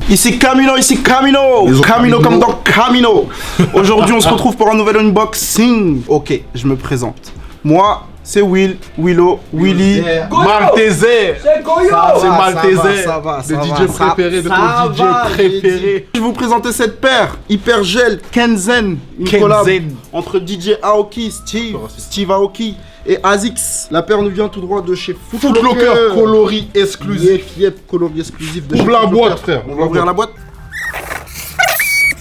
Ici Camino. Camino comme dans Camino. Aujourd'hui, on se retrouve pour un nouvel unboxing. Ok, je me présente. Moi, c'est Willow, Willy, Malteser. C'est Goyo. C'est Malteser. ça va, le DJ préféré de ton DJ préféré. Je vais vous présenter cette paire, Hypergel Kenzen, une collab entre DJ Aoki, Steve Aoki et Azix. La paire nous vient tout droit de chez Foot Locker, coloris exclusif. Yep, coloris exclusif de chez Ouvre la Foot boîte, Locker. frère. On va ouvrir la boîte.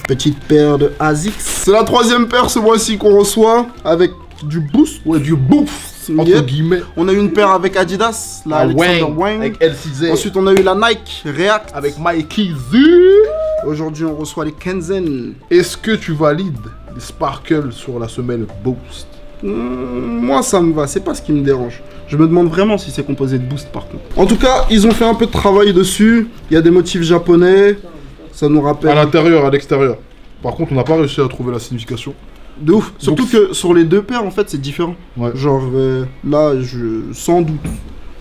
Petite paire de Azix. C'est la troisième paire ce mois-ci qu'on reçoit avec du boost. Ouais, du bouffe. Entre guillemets. On a eu une paire avec Adidas, la Alexander Wang. Avec LCZ. Ensuite, on a eu la Nike React Avec Mikey Z. Aujourd'hui, on reçoit les Kenzen. Est-ce que tu valides les sparkles sur la semelle Boost? Moi, ça me va. C'est pas ce qui me dérange. Je me demande vraiment si c'est composé de boost par contre. En tout cas, ils ont fait un peu de travail dessus. Il y a des motifs japonais. Ça nous rappelle. À l'intérieur, à l'extérieur. Par contre, on n'a pas réussi à trouver la signification. De ouf. Surtout que sur les deux paires, en fait, c'est différent. Ouais. Genre, là, sans doute,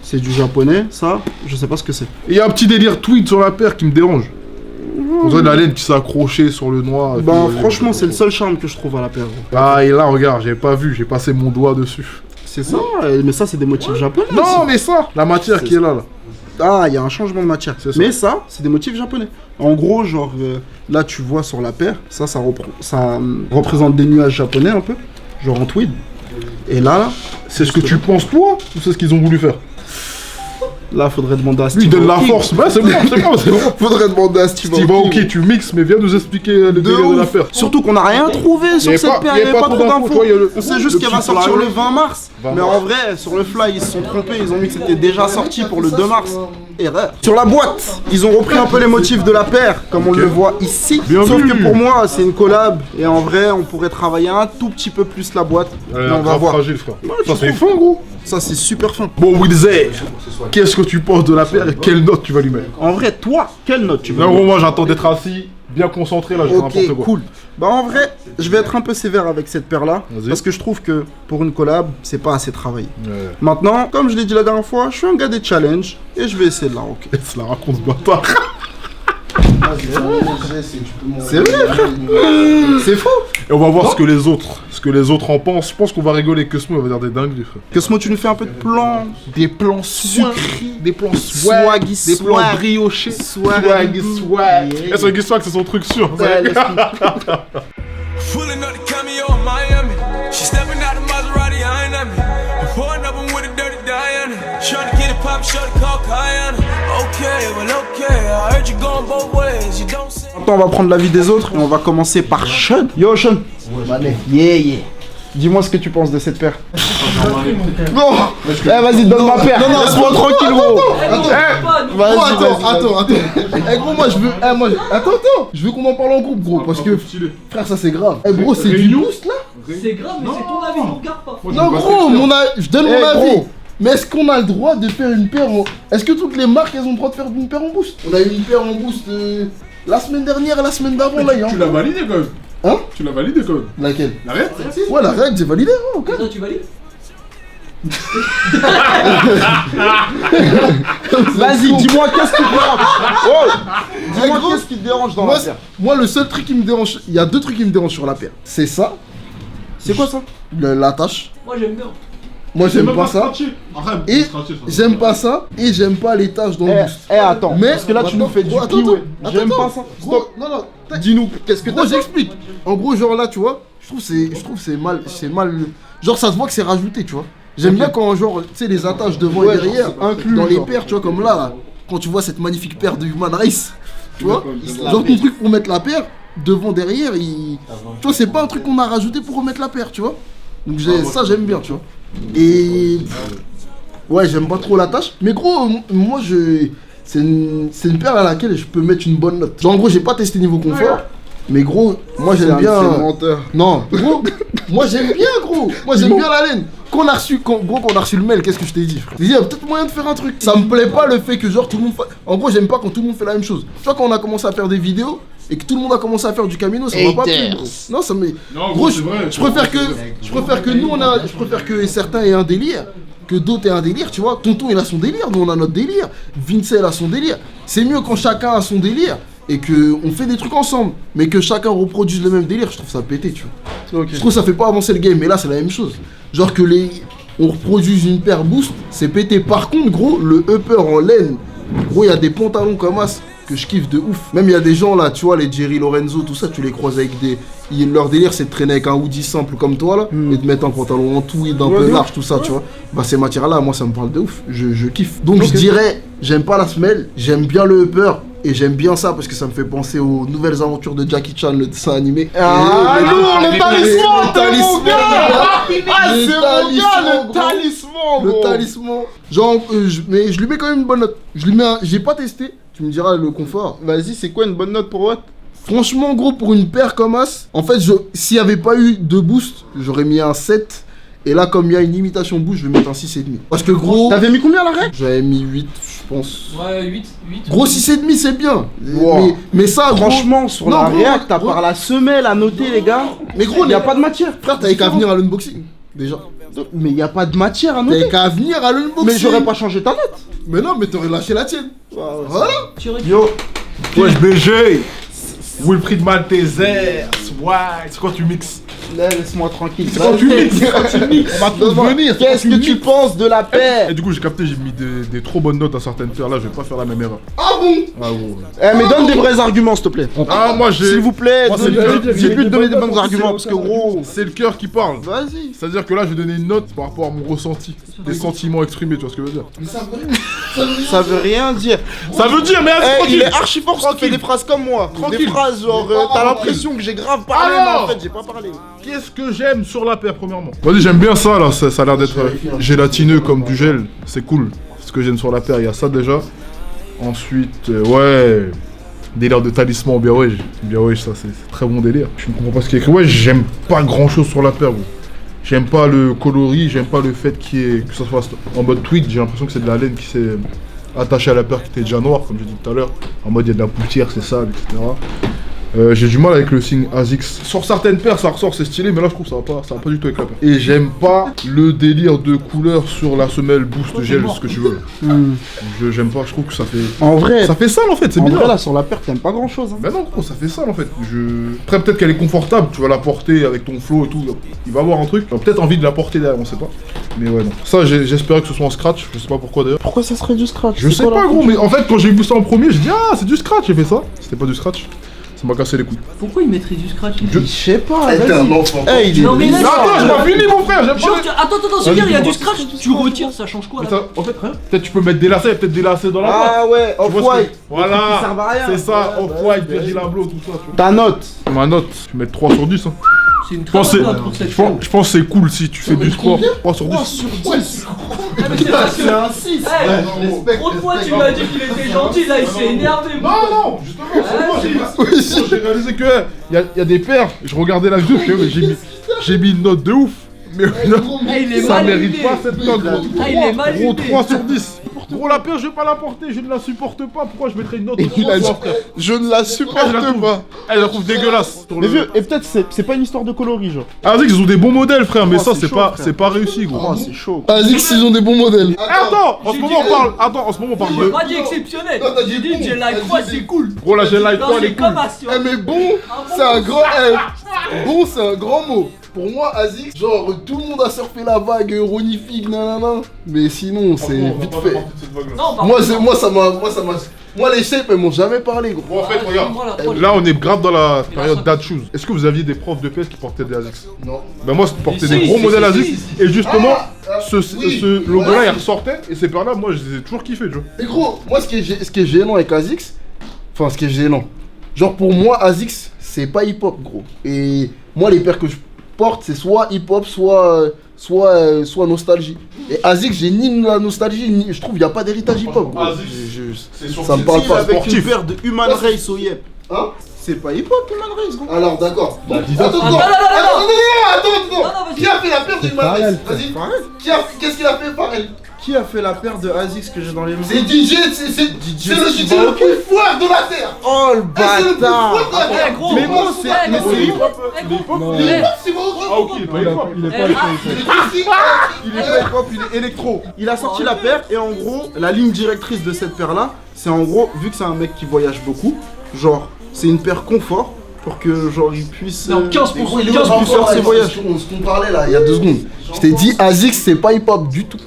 c'est du japonais. Ça, je sais pas ce que c'est. Et il y a un petit délire tweed sur la paire qui me dérange. On dirait de la laine qui s'est accrochée sur le noir. Bah, franchement, c'est le seul charme que je trouve à la paire. Ah, et là, regarde, j'ai pas vu, j'ai passé mon doigt dessus. C'est ça, mais ça, c'est des motifs japonais. Non, aussi. mais ça, la matière C'est qui est là, là. Ah, il y a un changement de matière. C'est ça. Mais ça, c'est des motifs japonais. En gros, genre, là, tu vois sur la paire, ça représente des nuages japonais un peu, genre en tweed. Et là, C'est ce que tu penses toi ou c'est ce qu'ils ont voulu faire? là, faudrait demander à Steve Lui, il donne la Aoki. force. Bah, c'est bon, c'est bon, c'est bon. Faudrait demander à Steve Steve Aoki. Aoki, tu mixes, mais viens nous expliquer le délire de la ouf. paire. Surtout qu'on n'a rien trouvé sur cette paire, il n'y avait pas trop d'infos. tu vois, il y a On sait juste le qu'elle va petit sortir flyer. le 20 mars. 20 Mais mars. en vrai, sur le fly, ils se sont trompés. Ils ont mis que c'était déjà sorti pour le 2 mars. Erreur. Sur la boîte, ils ont repris un peu les motifs de la paire, comme on le voit ici. Bien Sauf vu. que pour moi, c'est une collab. Et en vrai, on pourrait travailler un tout petit peu plus la boîte. Elle Mais est on va grave voir. fragile, frère. Ouais, Ça, tu c'est trouves fin, gros. Ça, c'est super fin. Bon, Wilzer, qu'est-ce que tu penses de la paire et quelle note tu vas lui mettre? En vrai, toi, quelle note tu veux Non, mettre? gros, moi, j'attends d'être assis, bien concentré, là, je fais n'importe Ok, quoi. cool. Bah en vrai, je vais être un peu sévère avec cette paire-là. Vas-y. Parce que je trouve que pour une collab, c'est pas assez travaillé. Ouais. Maintenant, comme je l'ai dit la dernière fois, je suis un gars des challenges et je vais essayer de la rocker. Laisse la raconte, ce bâtard. C'est vrai, frère. C'est faux. Et on va voir ce que les autres en pensent. Je pense qu'on va rigoler que ce mot, on va dire des dingueries, frère. Que ce mot, tu nous fais un peu de plan. Des plans sucrés, des plans Swaggy des plans swag. briochés. Swaggy swag. Yeah. Et Swaggy swag, c'est son truc sûr. Ouais, laisse-nous. Pulling up the cameo in Miami. She stepping out the Maserati, I ain't at me. Pouring up with a dirty Diana. Trying to get it pop, shut it, call Kayana. Okay, well, okay. I heard you going both ways. You don't say. Maintenant, on va prendre l'avis des autres et on va commencer par Sean. Yo, Sean. Yeah. Dis-moi ce que tu penses de cette paire. Non. Vas-y, donne ma paire. Non, laisse-moi tranquille, gros. Attends. Eh gros, moi je veux. Attends. Je veux qu'on en parle en groupe, gros. Parce que. Frère, ça c'est grave. Eh gros, c'est du boost là. C'est grave, mais c'est ton avis, on regarde pas. Non, gros, je donne mon avis. Mais est-ce qu'on a le droit de faire une paire en. Est-ce que toutes les marques elles ont le droit de faire une paire en boost? On a eu une paire en boost la semaine dernière et la semaine d'avant là. Tu l'as validé quand même. Hein? Tu l'as validé quand même. Laquelle? La règle? Ouais, la règle, j'ai validé, hein, ok. Ça, tu valides? Vas-y, dis-moi qu'est-ce qui te dérange. Oh. Dis-moi gros, qu'est-ce qui te dérange dans Moi, la paire. moi, le seul truc qui me dérange. Il y a deux trucs qui me dérangent sur la paire. C'est ça, C'est quoi ça? l'attache. Moi, j'aime bien. Moi, j'aime pas ça. Et j'aime pas ça. Et j'aime pas les taches dans le boost. Attends, Mais- parce que là tu nous fais du Attends, piouet. attends, J'aime attends. pas ça. Gros, Stop. non. Dis-nous, qu'est-ce que Gros, t'as fait? j'explique. En gros, genre là, tu vois, je trouve c'est mal. Genre, ça se voit que c'est rajouté, tu vois. J'aime bien quand, genre, tu sais, les attaches devant Ouais, et derrière, genre, c'est inclus, dans les genre. paires, tu vois, comme là, quand tu vois cette magnifique paire de Human Race, tu vois, genre ton truc pour mettre la paire, devant, derrière, tu vois, c'est pas un truc qu'on a rajouté pour remettre la paire, tu vois. Donc, ça, j'aime bien, tu vois. Et. Ouais, j'aime pas trop l'attache. Mais gros, moi, c'est une paire à laquelle je peux mettre une bonne note. Genre, en gros, j'ai pas testé niveau confort. Mais gros, moi j'aime bien. C'est menteur. Non, gros, moi j'aime bien, gros. Moi j'aime bien la laine. Quand on a reçu le mail, qu'est-ce que je t'ai dit, frère? J'ai dit, il y a peut-être moyen de faire un truc. Ça me plaît pas le fait que, genre, tout le monde. En gros, j'aime pas quand tout le monde fait la même chose. Tu vois, quand on a commencé à faire des vidéos et que tout le monde a commencé à faire du camino, ça m'a pas plu, gros. Non, ça me. Non, Gros, c'est vrai. je préfère que nous, je préfère que certains aient un délire. Que d'autres aient un délire, tu vois. Tonton il a son délire, nous on a notre délire. Vince il a son délire. C'est mieux quand chacun a son délire et que on fait des trucs ensemble, mais que chacun reproduise le même délire, je trouve ça pété, tu vois. Je trouve que ça fait pas avancer le game, mais là c'est la même chose. Genre que on reproduise une paire boost, c'est pété. Par contre, gros, le upper en laine, gros, il y a des pantalons comme as que je kiffe de ouf. Même il y a des gens là, tu vois, les Jerry Lorenzo, tout ça, tu les croises avec des. Leur délire, c'est de traîner avec un hoodie simple comme toi là, et de mettre un pantalon en tweed un peu large, tout ça, tu vois. Bah, ces matières-là, moi, ça me parle de ouf. Je kiffe. Donc, je dirais, j'aime pas la semelle, j'aime bien le upper. Et j'aime bien ça parce que ça me fait penser aux nouvelles aventures de Jackie Chan, le dessin animé. Ah non, le talisman, le talisman. Le talisman. Genre, mais je lui mets quand même une bonne note. J'ai pas testé. Tu me diras le confort. Vas-y, c'est quoi une bonne note pour Watt? Franchement, gros, pour une paire comme as, en fait, s'il n'y avait pas eu de boost, j'aurais mis un 7. Et là, comme il y a une limitation boost, je vais mettre un 6,5. Parce que gros. T'avais mis combien à la règle? J'avais mis 8, je pense. Ouais, 8. Gros, 6,5, c'est bien. Wow. Mais ça, franchement, sur la réact, à part la semelle à noter, les gars. Mais gros, il n'y a pas de matière. Frère, t'avais qu'à venir à l'unboxing. Déjà. Mais il n'y a pas de matière à noter. T'avais qu'à venir à l'unboxing. Mais j'aurais pas changé ta note. Mais non, mais t'aurais lâché la tienne. Voilà. Yo. Wesh BG. Wilfried Malteser. Swag. C'est quoi tu mixes? Laisse-moi tranquille. C'est quand tu mixes. On va tous venir. Qu'est-ce que tu penses de la paire? Et du coup j'ai capté, j'ai mis des trop bonnes notes à certaines paires. Là je vais pas faire la même erreur. Ah bon? Ah bon. Mais donne des vrais arguments s'il te plaît. Ah moi j'ai. S'il vous plaît, Moi, c'est dites-lui de donner des bons arguments parce que gros. C'est le cœur qui parle. Vas-y. C'est-à-dire que là je vais donner une note par rapport à mon ressenti. Des sentiments exprimés, tu vois ce que je veux dire? Mais Ça veut rien dire. Ça veut dire, mais Il est archi fort quand tu fais des phrases comme moi. Des phrases genre t'as l'impression que j'ai grave parlé mais en fait j'ai pas parlé. Qu'est-ce que j'aime sur la paire premièrement? Vas-y, j'aime bien ça là, ça a l'air d'être gélatineux comme du gel, c'est cool. C'est ce que j'aime sur la paire, il y a ça déjà. Ensuite, ouais, délire de talisman, bien ouais, ça c'est très bon délire. Je ne comprends pas ce qu'il y a écrit. Ouais, j'aime pas grand chose sur la paire, gros. J'aime pas le coloris, j'aime pas le fait que ça soit en mode tweed, j'ai l'impression que c'est de la laine qui s'est attachée à la paire qui était déjà noire, comme j'ai dit tout à l'heure. En mode il y a de la poussière, c'est sale, etc. J'ai du mal avec le signe ASICS. Sur certaines paires ça ressort, c'est stylé, mais là je trouve que ça va pas du tout avec la paire. Et j'aime pas le délire de couleur sur la semelle boost gel, ce que tu veux. J'aime pas, je trouve que ça fait... En vrai, ça fait sale en fait, c'est en bizarre. vrai là sur la paire t'aimes pas grand chose. Mais non gros, ça fait sale en fait. Après peut-être qu'elle est confortable, tu vas la porter avec ton flow et tout. Il va avoir un truc, peut-être envie de la porter derrière, on sait pas. Mais ouais non. Ça j'espérais que ce soit en scratch, je sais pas pourquoi d'ailleurs. Pourquoi ça serait du scratch? Je sais pas gros, mais en fait quand j'ai vu ça en premier, j'ai dit ah c'est du scratch, j'ai fait ça. C'était pas du scratch. Ça m'a cassé les couilles. Pourquoi il mettrait du scratch? Je sais pas. T'es un enfant. Il est. Non, mais là, Attends, j'ai pas fini mon frère, j'aime Genre, pas. attends, c'est bien, il y a du scratch, tu retires, ça change quoi Mais là? ça, en fait, peut-être tu peux mettre des lacets, il y a peut-être des lacets dans la boîte. Ah ouais, Tu vois ce que- off-white. Voilà, Qui servent à rien. c'est ça, off-white, Virgil Abloh, tout ça. Tu vois. Ta note. Ma note, je vais mettre 3 sur 10. Hein. C'est une Je très pense, bonne note pour cette fois. je pense que c'est cool si tu fais du sport. 3 sur 10. Ah, mais c'est parce que. un 6. Trop de fois tu m'as dit qu'il était gentil, là il s'est énervé. Non, justement, j'ai réalisé que y a des paires. Je regardais la vidéo, je fais, mais j'ai mis une note de ouf. Mais il est ça mal mérite éludé. pas cette note, gros. Ah, il est mal Gros, éludé. 3 sur 10. Gros, la paire, je vais pas la porter, je ne la supporte pas. Pourquoi je mettrais une note de 3 Il a dit, frère? je ne la supporte Je la trouve- pas. Elle la trouve dégueulasse. Mais vieux, et peut-être c'est pas une histoire de coloris genre. Ah, ils ont des bons modèles, frère, mais Oh, ça, c'est c'est chaud, pas, frère. c'est pas réussi, gros. Oh c'est chaud. ASICS, ils ont des bons modèles. Attends, en ce moment, on parle. Attends, en ce moment, on parle J'ai de. pas dit exceptionnel. Non, t'as dit J'ai dit bon. j'ai la croix, c'est cool. Gros, là, j'ai like Non, quoi, elle c'est est cool. comme As, tu vois. Mais bon, c'est un grand. Bon, c'est un grand mot. Pour moi, ASICS, genre tout le monde a surfé la vague Ronifig, nanana. Mais sinon, c'est vite fait. Non, par Moi, contre, moi, les shapes, elles m'ont jamais parlé, gros. Bon, en fait, regarde. moi, la croix, Là, on est grave dans la période dad shoes. Est-ce que vous aviez des profs de PS qui portaient des ASICS? Non. Ben, moi, je portais Si, des gros si, modèles si, ASICS. si. Et justement, oui. ce logo-là, Ouais. il ressortait. Et ces paires-là, moi, je les ai toujours kiffés, tu vois. Et gros, moi, ce qui est gênant avec ASICS, enfin, ce qui est gênant, genre pour moi, ASICS, c'est pas hip-hop, gros. Et moi, les paires que je porte, c'est soit hip-hop, soit nostalgie. Et ASICS, j'ai ni la nostalgie, ni. Je trouve, il y a pas d'héritage hip-hop, gros. Ça me parle pas. Avec une sportif. paire de Human Race au Yep. Hein? C'est pas hip-hop Human Race gros. Alors, d'accord. dis Attends, ça. attends, non, vas-y. Qui a fait la paire de Human Race? Vas-y. Pharrell. Qu'est-ce qu'il a fait, Pharrell? Qui a fait la paire de ASICS que j'ai dans les mains? C'est DJ, c'est le plus fort de la terre. Oh le C'est le plus bâtard. fort de la terre. Eh, gros, Mais gros, bon, c'est- eh, mais gros, c'est eh, hip-hop. gros, Non. eh, C'est bon, Ah, ok, il est pas hip-hop. Il est eh, pas il est pas hip-hop, il est électro. Il a sorti la paire et en gros, la ligne directrice de cette paire là, c'est en gros, vu que c'est un mec qui voyage beaucoup, genre, c'est une paire confort pour que genre il puisse. Non, 15%, Mais gros, il est 15%. où, faire ses voyages. Ce qu'on parlait là, il y a 2 secondes. Je t'ai dit, ASICS, c'est pas hip-hop du tout.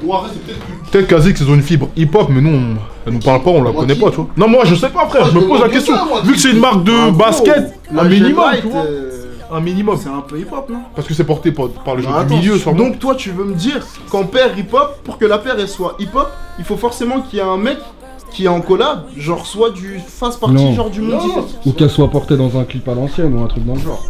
Peut-être qu'Azix ils ont une fibre hip-hop, mais nous, elle nous parle pas, on la connaît pas, tu vois. Non, moi je sais pas, frère, Moi, je me je pose la demande question. ça, moi. Vu que c'est une marque de basket, La un minimum, Jet Light, tu vois. Un minimum. c'est un peu hip-hop, non? Parce que c'est porté par le jeu Bah, du attends, milieu, sûrement. donc toi tu veux me dire qu'en paire hip-hop, pour que la paire elle soit hip-hop, il faut forcément qu'il y ait un mec qui est en collab, genre soit du face partie Non. genre du monde hip-hop. Ou qu'elle soit portée dans un clip à l'ancienne ou un truc dans le genre.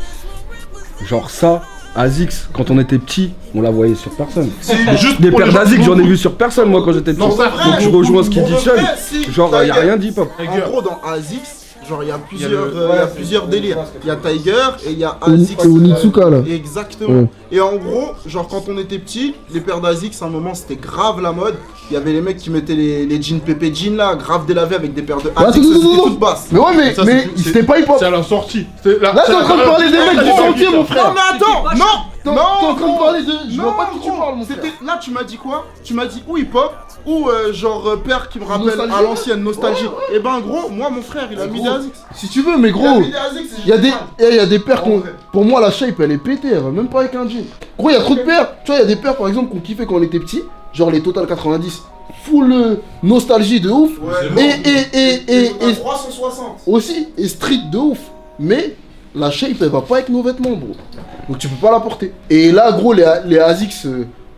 Genre ça, ASICS, quand on était petit, on la voyait sur personne. Juste Des pour les paires gens d'ASICS, qui j'en ai m'ont- vu sur personne moi quand j'étais petit. Non, c'est vrai. Donc je rejoins ce qu'il dit Pour Sean. de vrai, si, Genre y a Tiger. rien d'hip-hop. En gros, dans ASICS, genre il y a plusieurs, le- il y a plusieurs délires. Il y a Tiger et il y a Et ASICS. Onitsuka là. Exactement. Ouais. Et en gros, genre quand on était petit, les paires d'ASICS, à un moment c'était grave la mode. Il y avait les mecs qui mettaient les jeans Pepe Jean là, grave délavés avec des paires de attends, ASICS, attends, c'était attends. toutes basses. Mais ouais, Ça, mais c'est- c'était pas hip-hop. C'est à la sortie. Là, t'es en train de parler des mecs du sentier, mon Non frère. mais attends, non, T'es en train de parler de. Je vois pas de qui tu gros, parles, mon frère. c'était- Là tu m'as dit quoi? Tu m'as dit ou hip-hop ou genre père qui me rappelle Nostalgie. à l'ancienne nostalgie. Ouais, Et ben gros, moi mon frère il a mis des Gros, ASICS. Si tu veux, mais Il a gros. mis des ASICS, c'est Il y a des, génial. il y a des paires En qu'on. vrai. Pour moi, la shape elle est pétée, elle va même pas avec un jean. Gros, il y a trop de paires. Tu vois, il y a des paires par exemple qu'on kiffait quand on était petit, genre les Total 90. Full nostalgie de ouf. Ouais, Et 360. aussi, et street de ouf. Mais la shape elle va pas avec nos vêtements, bro. Donc tu peux pas la porter. Et là, gros, les ASICS,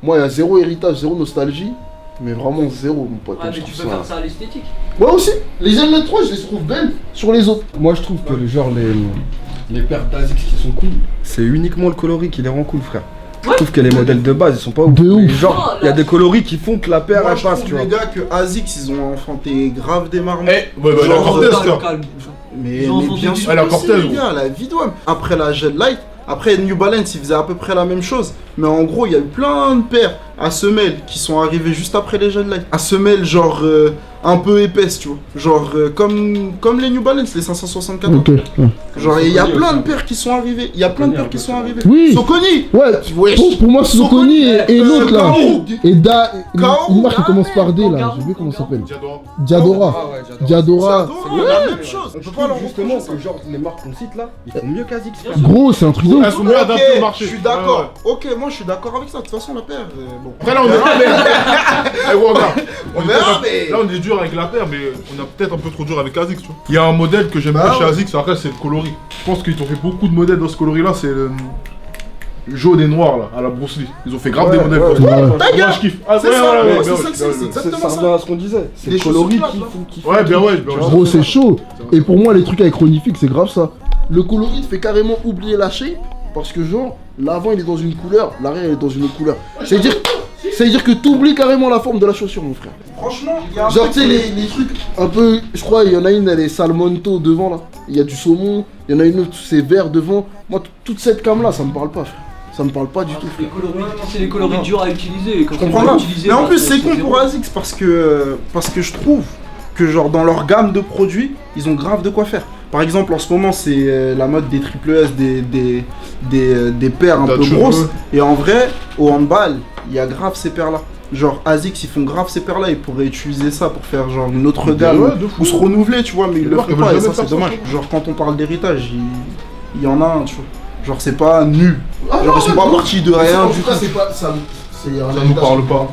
moi, il y a zéro héritage, zéro nostalgie. Mais vraiment zéro, mon pote. Ouais, Je mais tu trouve peux faire ça à l'esthétique. Ouais, aussi. Les Gen 3, je les trouve belles sur les autres. Moi je trouve que genre les paires d'ASICS qui sont cool, c'est uniquement le coloris qui les rend cool frère. Je trouve que les modèles de base ils sont pas ouf. De ouf. Mais genre, il y a des coloris qui font que la paire Moi, elle je passe, trouve, tu vois. les gars, que ASICS, ils ont enfanté grave des marmots. Eh, ouais, bah, la Genre, Cortez, Calme, frère. calme. Mais Ils ont bien enfanté sûr du- la que Cortez, si, les gros. gars, la vie d'homme. Après la Jet Light, après New Balance, ils faisaient à peu près la même chose. Mais en gros, il y a eu plein de paires à semelles qui sont arrivées juste après les Jet Light. À semelles, genre un peu épaisses, tu vois. Genre comme les New Balance, les 574. Genre, il y a plein de paires qui sont arrivées. Il y a plein de paires qui sont arrivées. Oui. Soconi. Ouais, Wesh. pour moi, Soconi et l'autre là. Kao. Et Da. Kao. Une marque qui commence par D là, Kao. j'ai oublié comment ça s'appelle. Diadora. Diadora. Diadora. C'est la même chose. On peut pas leur Justement reprocher que genre les marques qu'on cite là, ils font mieux qu'ASICS. Gros, c'est un truc de Elles ouf. sont mieux adaptées au Ok, marché. je suis d'accord. Ok, moi je suis d'accord avec ça. De toute façon, la paire, bon. Après là on est. Eh, gros, regarde. On est verra, peut-être- mais- Là on est dur avec la paire, mais on est peut-être un peu trop dur avec ASICS, tu vois. Il y a un modèle que j'aime Bah bien chez ouais. ASICS, après c'est le coloris. Je pense qu'ils ont fait beaucoup de modèles dans ce coloris là, c'est le jaune et noir là, à la Bruce Lee. Ils ont fait grave des modèles comme ça. ouais. Moi je kiffe. Ah, C'est ouais, ça, ouais, ouais, ouais, c'est ouais, ça ouais, que c'est, ouais, c'est ouais. exactement Ça ça. revient à ce qu'on disait. C'est Des le coloris chaussures qui plates, font. qui Ouais, fait- bien ouais, bien ouais. Gros, c'est chaud. Et pour moi, les trucs avec Ronifique, c'est grave ça. Le coloris te fait carrément oublier la shape. Parce que, genre, l'avant il est dans une couleur, l'arrière il est dans une autre couleur. C'est-à-dire que t'oublies carrément la forme de la chaussure, mon frère. Franchement, il y a un Genre, truc tu sais, les trucs un peu. Je crois, il y en a une, elle est salmonto devant là. Il y a du saumon. Il y en a une autre, c'est vert devant. Moi, toute cette cam là, ça me parle pas, frère. Ça me parle pas du tout, Les frère. coloris, c'est les coloris durs à utiliser. Quand Je comprends pas. Mais en plus, c'est con zéro. pour ASICS parce que je trouve que genre dans leur gamme de produits, ils ont grave de quoi faire. Par exemple, en ce moment, c'est la mode des triple S, des paires un peu Dutch grosses. cheveux. Et en vrai, au handball, il y a grave ces paires-là. Genre ASICS, ils font grave ces paires-là. Ils pourraient utiliser ça pour faire genre une autre gamme ouais, de fou. ou se renouveler, tu vois. Mais ils Les le marques, font elles pas veulent et ça, jamais c'est faire ça, dommage. Genre quand on parle d'héritage, il y en a un, tu vois. Genre c'est pas nul. Genre ils sont pas partis de rien En du tout tout. cas, c'est pas. Ça nous parle pas.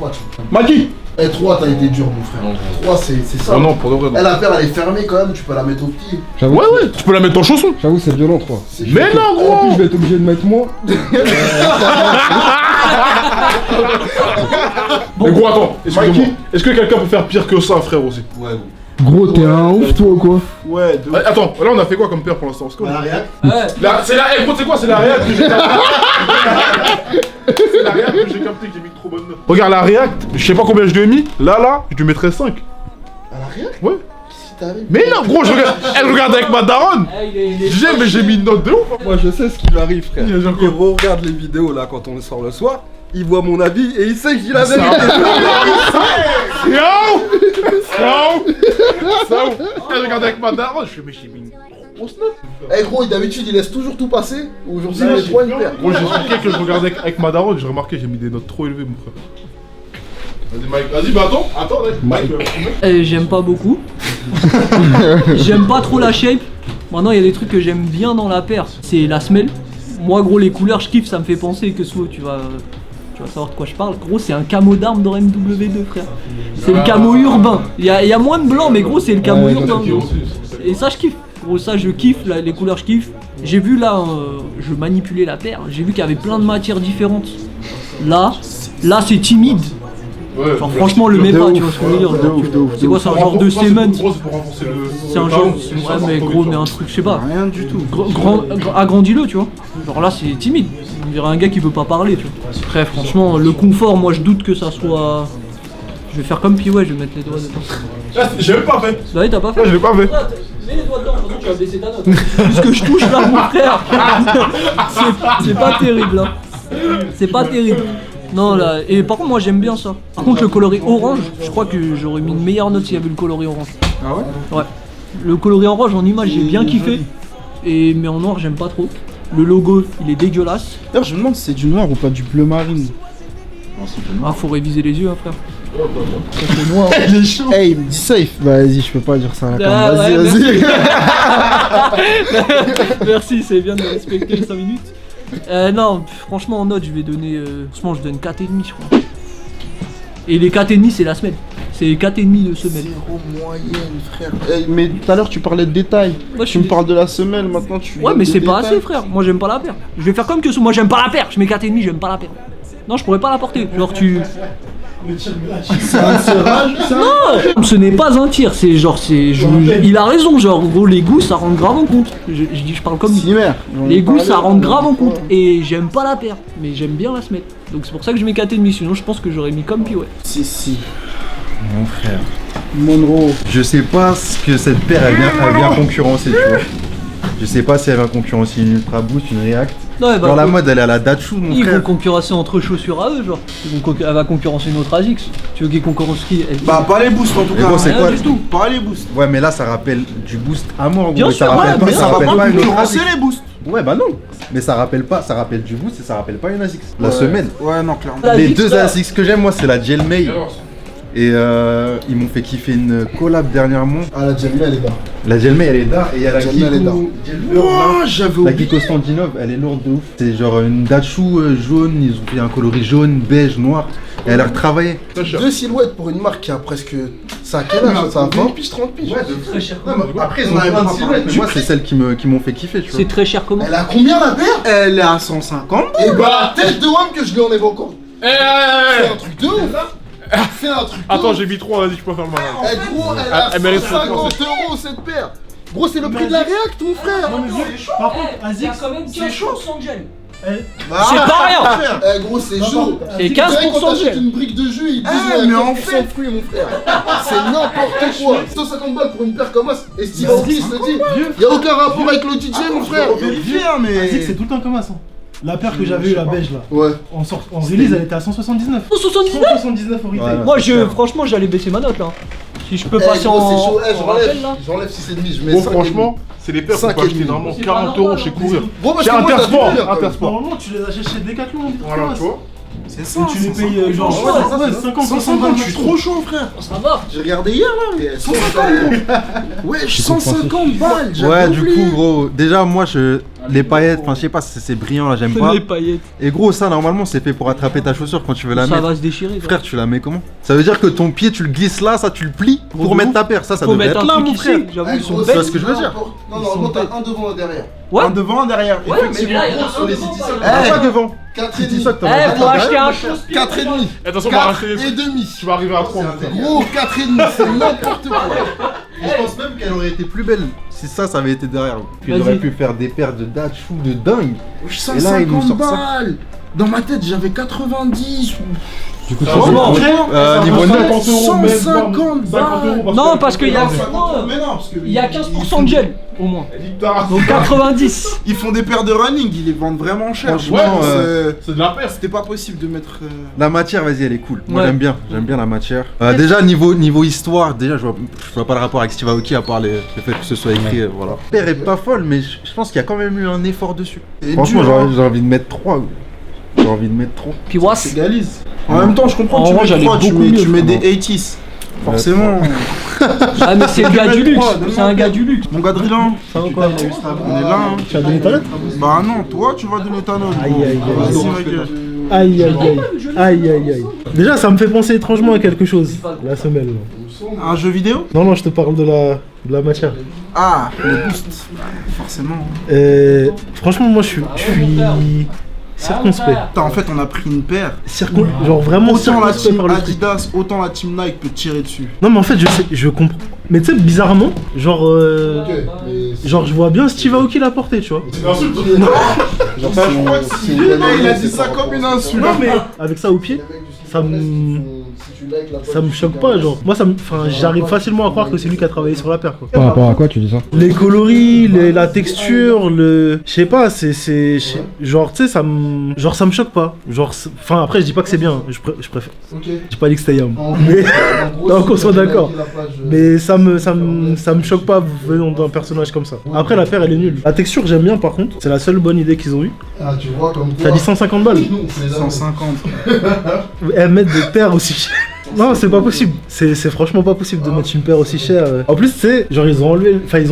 Maki. Eh, 3, t'as été dur, mon frère. 3, c'est ça. Oh non, pour de vrai, non. Eh, la paire, elle est fermée quand même, tu peux la mettre au pied. J'avoue, Ouais, ouais, tu peux la mettre en chausson. j'avoue c'est violent 3. Mais non, En plus gros. je vais être obligé de mettre moi. Mais gros, attends, excuse-moi. Mikey. Est-ce que quelqu'un peut faire pire que ça, frère, aussi? Gros, t'es un ouf, toi, ou quoi? Ouais, de Attends, là on a fait quoi comme paire pour l'instant? Parce que- Ouais. C'est la, eh, gros, tu sais quoi? C'est la React que j'ai capté. C'est la React que j'ai capté, que j'ai mis une trop bonne note. Regarde la React, je sais pas combien je lui ai mis. Là, je lui mettrais 5. À l'arrière? Ouais. Si t'arrives. Mais non, gros, elle regarde avec ma daronne. Eh, il est- Je disais, mais j'ai mis une note de ouf. Moi je sais ce qui lui arrive frère. Il y a genre Il quoi? regarde les vidéos là quand on le sort le soir, il voit mon avis et il sait que j'ai la vérité. Ça elle regarde avec ma daronne. Je fais, mais j'ai mis une grosse note. Eh, gros, d'habitude, il laisse toujours tout passer. Aujourd'hui, Là, il met j'ai- 3 une paire. Gros, j'ai expliqué que je regardais avec ma daronne, j'ai remarqué, j'ai mis des notes trop élevées, mon frère. Vas-y, Mike, vas-y, bah attends, Mike. J'aime pas beaucoup. J'aime pas trop la shape. Maintenant, il y a des trucs que j'aime bien dans la paire. C'est la semelle. Moi, gros, les couleurs, je kiffe. Ça me fait penser que soit tu vas savoir de quoi je parle. Gros, c'est un camo d'armes dans MW2, frère. C'est le camo urbain. Il y a moins de blanc, mais gros, c'est le camo urbain. Et ça, je kiffe. Gros, ça, je kiffe. Les couleurs, je kiffe. J'ai vu là, je manipulais la paire. J'ai vu qu'il y avait plein de matières différentes. Là, c'est timide. Ouais, genre franchement le mets pas, tu vois ce que je veux dire. C'est quoi, c'est un genre de cement. C'est un genre, ouais mais gros, mais un truc, je sais pas. Rien du tout. Agrandis-le, tu vois. Genre là c'est timide. On dirait un gars qui veut pas parler, tu vois. Après franchement, le confort, moi je doute que ça soit... Je vais faire comme puis ouais, je vais mettre les doigts dedans. J'ai même pas fait. Bah oui, t'as pas fait. Je l'ai pas fait. Mets les doigts dedans, sinon tu vas baisser ta note. Puisque je touche là, mon frère. C'est pas terrible, hein. C'est pas terrible. Non là, et par contre moi j'aime bien ça. Par contre le coloris orange, je crois que j'aurais mis une meilleure note s'il y avait le coloris orange. Ah ouais? Ouais. Le coloris orange en image j'ai bien kiffé. Mais en noir j'aime pas trop. Le logo il est dégueulasse. D'ailleurs je me demande si c'est du noir ou pas du bleu marine. Ah faut réviser les yeux hein, frère. Ça c'est noir. Il est chaud. Hey il me dit safe. Bah vas-y je peux pas dire ça à la Ah, cam. ouais, Vas-y. Merci, c'est bien de respecter les 5 minutes. Non, franchement en note je vais donner... franchement je donne 4,5 je crois. Et les 4,5 c'est la semaine. C'est 4,5 de semaine. Zéro moyenne frère. Hey, mais tout à l'heure tu parlais de détails. Moi, je Tu me suis- parles de la semelle maintenant tu... Ouais mais des c'est pas détails. assez frère, moi j'aime pas la paire. Je vais faire comme que moi j'aime pas la paire, je mets 4,5, j'aime pas la paire. Non je pourrais pas la porter, genre tu... C'est un tirage ça? Non, ce n'est pas un tir, c'est genre il a raison, genre gros les goûts ça rentre grave en compte. Je parle comme lui. Cinémaire. Les goûts ça rentre grave en compte et j'aime pas la paire, mais j'aime bien la semelle. Donc c'est pour ça que je mets 4,5, sinon je pense que j'aurais mis comme puis ouais. Si. Mon frère. Monroe. Je sais pas ce que cette paire elle vient concurrencer, tu vois. Je sais pas si elle va concurrencer une Ultra Boost, une React. Non, elle va Genre la mode elle est à la Dachu, mon ils vont frère. concurrencer entre chaussures à eux, genre. Elle va concurrencer une autre ASICS. Tu veux qu'ils concurrencent qui elle... Bah pas les boosts en tout Mais cas. bon, c'est rien quoi du tout. Pas les boosts. Ouais mais là ça rappelle du boost à mort, Bien gros. sûr, Ça rappelle ouais, pas, mais ça Ça va rappelle pas pas une autre concurrencer ASICS. les boosts. Ouais bah non. Mais ça rappelle du boost et ça rappelle pas une ASICS. La semaine. Ouais non clairement. La Les ASICS, deux là. ASICS que j'aime moi c'est la Gelmei. Et ils m'ont fait kiffer une collab dernièrement. Ah, la Jelly, elle est là. La Gelmei elle est là et il y a la Gelmei, elle est Kiko. Oh j'avais La oublié. Kiko Standinov, elle est lourde de ouf. C'est genre une Dachu jaune, ils ont fait un coloris jaune, beige, noir. Et elle a retravaillé. Deux silhouettes pour une marque qui a presque. Ça a quel âge? Ça a 20 piges, 30 piges. Très cher. Après ils ont plein de silhouettes, mais moi c'est celles qui m'ont fait kiffer, tu vois. C'est très cher comment? Elle a combien la paire? Elle est à 150. Et bah, tête de WAM que je lui en ai encore. Fais un truc de ouf là. Fais un truc de Attends, ouf. j'ai mis 3, vas-y, je peux faire le malin. Eh gros, elle a Elle mérite 150 € cette paire. Gros, c'est le prix de la React, mon frère. Par contre, ASICS, quand même 15% de gel. Bah, C'est pas rien. Eh gros, c'est chaud. C'est Tu dirais quand 15% de t'achètes gel. une brique de jus, ils disent Eh, ouais, mais en 15% fait- de fruits, mon frère. C'est n'importe quoi. 150 balles pour une paire comme ça. Et Steve Aoki se dit, y'a aucun rapport avec le DJ, mon frère. Faut vérifier hein mais. ASICS, c'est tout le temps comme ça. La paire que j'avais eu, la beige là, Ouais. en release, elle était à 179. Oh 79. 179 au retail. Voilà. Moi franchement j'allais baisser ma note là. Si je peux Eh passer gros, c'est en chaud. Eh, en rappel là. j'enlève 6,5, je mets Bon, 5,5. franchement, c'est les paires qu'on Cinq peut et acheter demi. normalement C'est pas 40 normal, € chez Courir. Gros, parce C'est que moi, t'as Intersport, du bien, quand même. Intersport. Normalement, tu les achètes chez Decathlon. Voilà, tu vois. C'est ça. Et tu les payes genre Ouais, 50, 150, je suis trop chaud frère. Ça va. J'ai regardé hier là, mais 150. Ouais, 150 balles. j'avais Ouais, du oublié. coup, gros, déjà, moi, les paillettes, enfin, je sais pas, c'est brillant là, j'aime pas. Les paillettes. Et gros, ça, normalement, c'est fait pour attraper ta chaussure quand tu veux la Ça mettre. va se déchirer. Frère, tu la mets comment? Ça veut dire que ton pied, tu le glisses là, ça, tu le plies Gros pour de mettre ouf. ta paire. Ça Faut devrait mettre être un là, truc mon ici. frère. J'avoue Eh, ils sont gros, Tu vois bêtes. ce que je veux dire? Non, normalement, t'as un devant, un derrière. Ouais. Un devant, un derrière. Ouais, mais là, il y en a sur un les devant, City pas Sock. là. Ah, pas devant. 4,5. Eh, faut acheter un chausse. 4,5. Attention, on va racheter les 4 et trucs. demi. Tu vas arriver à 3. Gros, 4,5, c'est n'importe quoi. Je pense même qu'elle aurait été plus belle si ça avait été derrière. Puis Vas-y. il aurait pu faire des paires de Dachu de dingue. Et là, il nous 150 sort ça. balles. Dans ma tête, j'avais 90. Du coup, Franchement, niveau 9. 150 balles. Non, parce qu'il y a Mais non, parce que. il y a 15% de gel au moins. balles. Donc 90. Ils font des paires de running, ils les vendent vraiment cher. Franchement, C'est de la paire. C'était pas possible de mettre. La matière, vas-y, elle est cool. Moi, Ouais. j'aime bien la matière. Déjà, niveau histoire, déjà, je vois pas le rapport avec Steve Aoki à part le fait que ce soit écrit, voilà. La paire est pas folle, mais je pense qu'il y a quand même eu un effort dessus. C'est Franchement, dur, hein. j'ai envie de mettre 3. J'ai envie de mettre 3. Puis moi, Égalise. En même temps, je comprends En que orange, tu elle mets est 3, tu beaucoup mets, mieux, tu mets je des crois. 80s. Forcément. Ah mais c'est le gars du luxe, c'est un gars du luxe. Mon gars Drillan, Ça va quoi? on est là. Hein. Tu as donné ta note? Bah non, toi tu vas donner ta note. Aïe, aïe, aïe. Vas-y, mec. Aïe, aïe, aïe. Aïe, aïe, aïe. Déjà, ça me fait penser étrangement à quelque chose, la semelle. là. Un jeu vidéo? Non, non, je te parle de la matière. Ah, le boost. Forcément. Franchement, moi, je suis circonspect. Putain, en fait, on a pris une paire. Genre vraiment Autant la circonspect team par le truc. Adidas, autant la team Nike peut tirer dessus. Non, mais en fait, je comprends. Mais tu sais, bizarrement, genre je vois bien Steve Aoki la porter, tu vois. Je crois que si il a dit ça comme une insulte. Non, mais avec ça au pied, ça me choque pas, genre. Moi, j'arrive facilement à croire que c'est lui qui a travaillé sur la paire, quoi. Par rapport à quoi tu dis ça? Les coloris, la texture, je sais pas, genre, tu sais, ça me choque pas. Genre, enfin, après, je dis pas que c'est bien, je préfère. J'ai pas dit que c'était Yam. Mais, non, qu'on soit d'accord. Mais ça me choque pas venant d'un personnage comme ça. Après, la paire, elle est nulle. La texture, j'aime bien, par contre. C'est la seule bonne idée qu'ils ont eue. Ah, tu vois, comme T'as dit 150 balles. 150. Mettre des paires aussi chères. Non, c'est pas possible. C'est franchement pas possible de mettre une paire aussi chère. En plus, tu sais, genre ils ont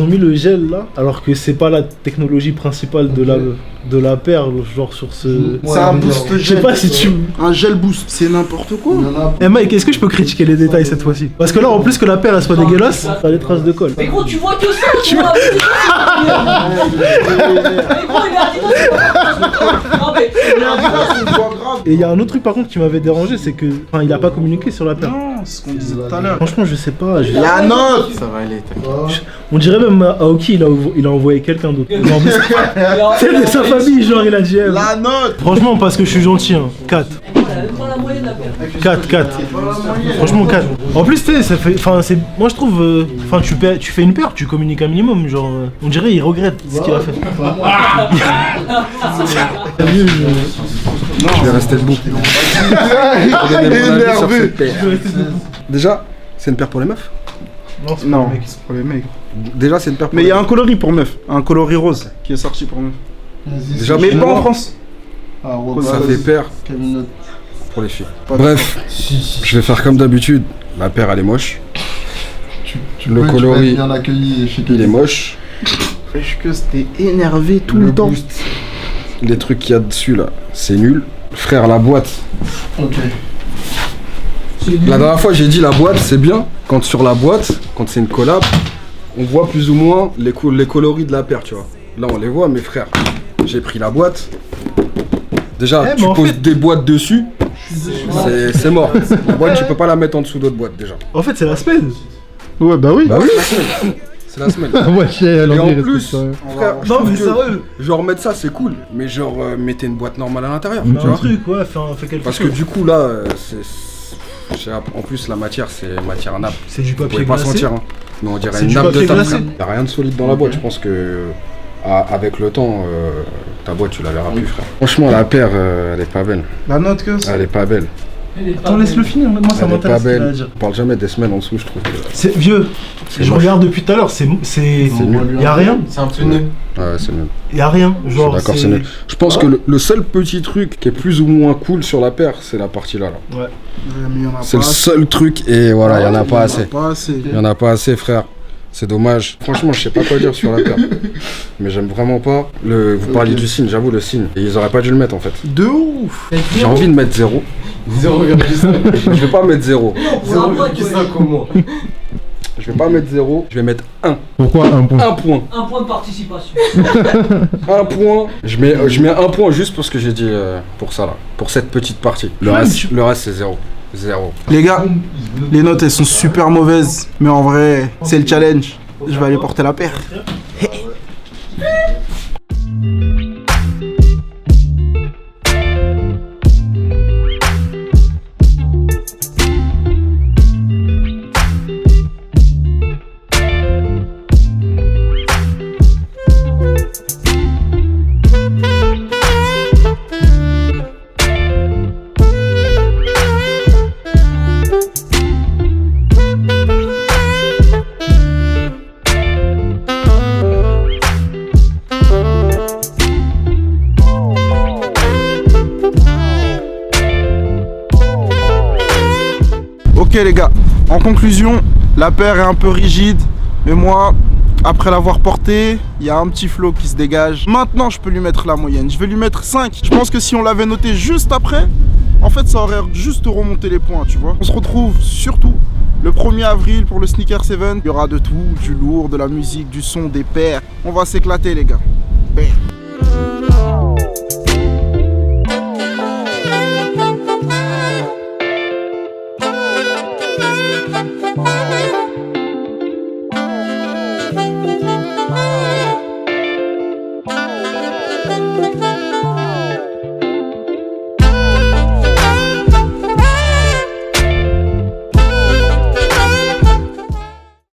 mis le gel là, alors que c'est pas la technologie principale de la paire, genre sur ce. C'est un boost gel. Je sais pas si tu. Un gel boost, c'est n'importe quoi. Eh Mike, est-ce que je peux critiquer les détails cette fois-ci? Parce que là, en plus que la paire elle soit dégueulasse, t'as des traces de colle. Mais gros, tu vois que ça, tu vois. Mais gros, il est Adidas. Non mais Et il y a un autre truc par contre qui m'avait dérangé, c'est que. Enfin, il a pas communiqué sur la paire. Non, c'est ce qu'on disait tout à l'heure. Franchement, je sais pas. La note. Ça va aller, t'inquiète. On dirait même Aoki, il a envoyé quelqu'un d'autre. Genre, c'est de sa famille, genre il a dit. La note. Franchement, parce que je suis gentil, hein. 4. pas la moyenne de la paire. 4. Franchement 4. En plus, tu sais, ça fait. Enfin, c'est. Moi je trouve. Enfin, tu fais une paire, tu communiques un minimum. Genre. On dirait il regrette ce qu'il a fait. Je vais rester debout. Énervé. Déjà, c'est une paire pour les meufs. Non, c'est pour les mecs. Déjà, c'est une paire pour Mais il les y a un coloris pour meuf, un coloris rose qui est sorti pour meuf. Déjà, Mais pour pas en moi, France. ça fait paire pour les filles. Bref, je vais faire comme d'habitude. La paire, elle est moche. Le coloris, bien accueilli chez il est moche. Wesh que c'était énervé tout Le le temps. boost, les trucs qu'il y a dessus là, c'est nul. Frère, la boîte. Ok. La dernière fois, j'ai dit la boîte, c'est bien. Quand sur la boîte, quand c'est une collab, on voit plus ou moins les coloris de la paire, tu vois. Là, on les voit, mais frère, j'ai pris la boîte. Déjà, tu poses des boîtes dessus, c'est mort. La boîte, tu peux pas la mettre en dessous d'autres boîtes déjà. En fait, c'est la semaine. Ouais, bah oui. Bah oui, c'est la semaine. Ouais, Et en plus, frère, je Non, trouve mais que, sérieux. genre mettre ça, c'est cool. Mais genre, mettez une boîte normale à l'intérieur. Mais tu un vois. truc, ouais, fais quelque Parce chose. que du coup, là, en plus, la matière, c'est matière nappe. C'est du Vous papier pouvez pas glacé. sentir, hein. Mais on dirait C'est une du nappe de papier table. glacé. Il n'y a rien de solide dans la boîte. Je pense que avec le temps, ta boîte, tu la verras plus, frère. Franchement, la paire, elle est pas belle. La note que Elle est pas belle. Attends, laisse-le finir, moi ça Elle est pas m'intéresse ce qu'il a à belle. dire. On parle jamais des semelles en dessous, je trouve. C'est vieux. Je moche. regarde depuis tout à l'heure, c'est nul. y a rien. C'est un pneu. Ouais, c'est nul. Y a rien. Je suis Genre d'accord, c'est nul. Je pense que le seul petit truc qui est plus ou moins cool sur la paire, c'est la partie là. Ouais. C'est le seul truc et voilà, il y en a pas assez. Pas assez. Il y en a pas assez, frère. C'est dommage. Franchement, je sais pas quoi dire sur la paire. Mais j'aime vraiment pas. Vous parliez du signe, j'avoue, le signe. Et ils auraient pas dû le mettre en fait. De ouf. J'ai envie de mettre 0. 0,5. Je vais pas mettre 0. 0,5 au moins. Je vais pas mettre 0. Je vais mettre 1. Pourquoi un point? 1 point. Un point de participation. 1 point. Je mets 1 point juste pour ce que j'ai dit pour ça là. Pour cette petite partie. Le reste c'est 0. 0. Les gars, les notes elles sont super mauvaises, mais en vrai, c'est le challenge. Je vais aller porter la paire. Ok les gars, en conclusion, La paire est un peu rigide, mais moi, après l'avoir portée, il y a un petit flow qui se dégage. Maintenant, je peux lui mettre la moyenne. Je vais lui mettre 5. Je pense que si on l'avait noté juste après, en fait, ça aurait juste remonté les points, tu vois. On se retrouve surtout le 1er avril pour le Sneakers Event. Il y aura de tout, du lourd, de la musique, du son, des paires. On va s'éclater, les gars. Bam.